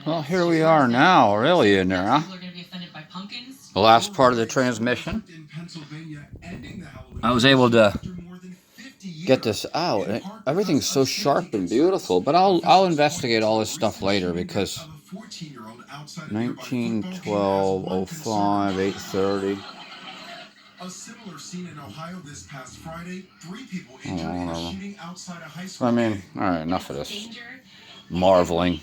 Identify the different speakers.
Speaker 1: Well, here we are now, really in there, huh? The last part of the transmission. I was able to get this out. Everything's so sharp and beautiful, but I'll investigate all this stuff later because 1912, 05, 8:30. A similar scene in Ohio this past Friday. 3 people injured in a shooting outside a high school. I mean, all right, enough of this marveling.